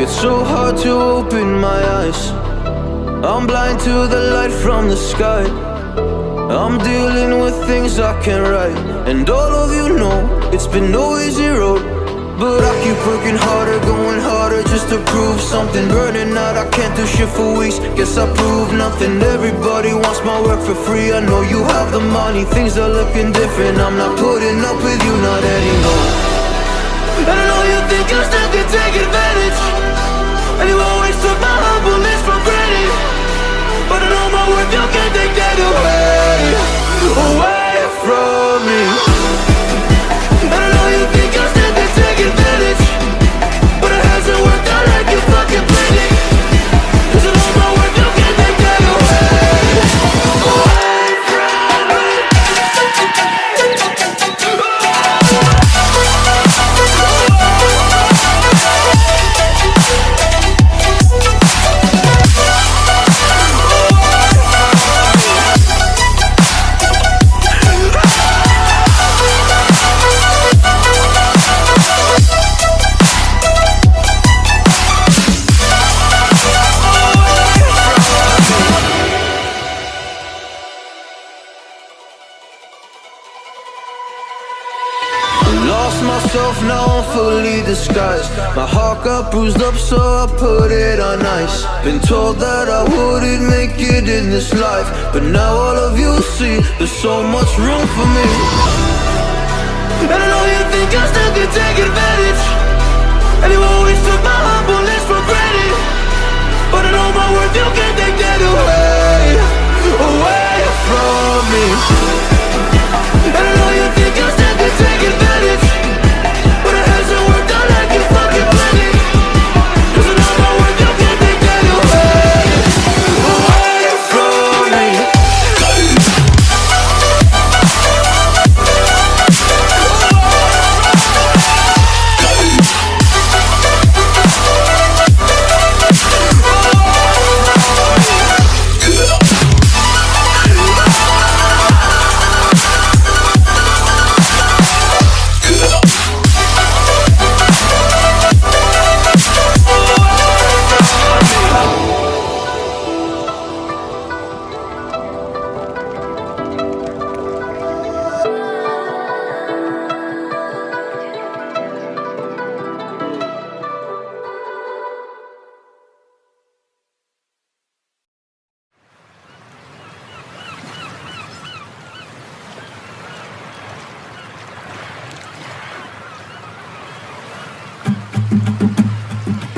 It's so hard to open my eyes. I'm blind to the light from the sky. I'm dealing with things I can't write. And all of you know it's been no easy road, but I keep working harder, going harder just to prove something. Burning out, I can't do shit for weeks. Guess I proved nothing. Everybody wants my work for free. I know you have the money, things are looking different. I'm not putting up with you, not anymore. And I know you think you still can take advantage, and you always took my humbleness for granted. But I know my worth, you can't take that away from me. And I know you think you still can take advantage, but it hasn't worked out like you fucking planned it. 'Cause I know my worth, you can't take that away from me. Lost myself, now I'm fully disguised. My heart got bruised up, so I put it on ice. Been told that I wouldn't make it in this life, but now all of you see there's so much room for me. And I know you think you still can take advantage, and you always took my humbleness for granted. But I know my worth, you can't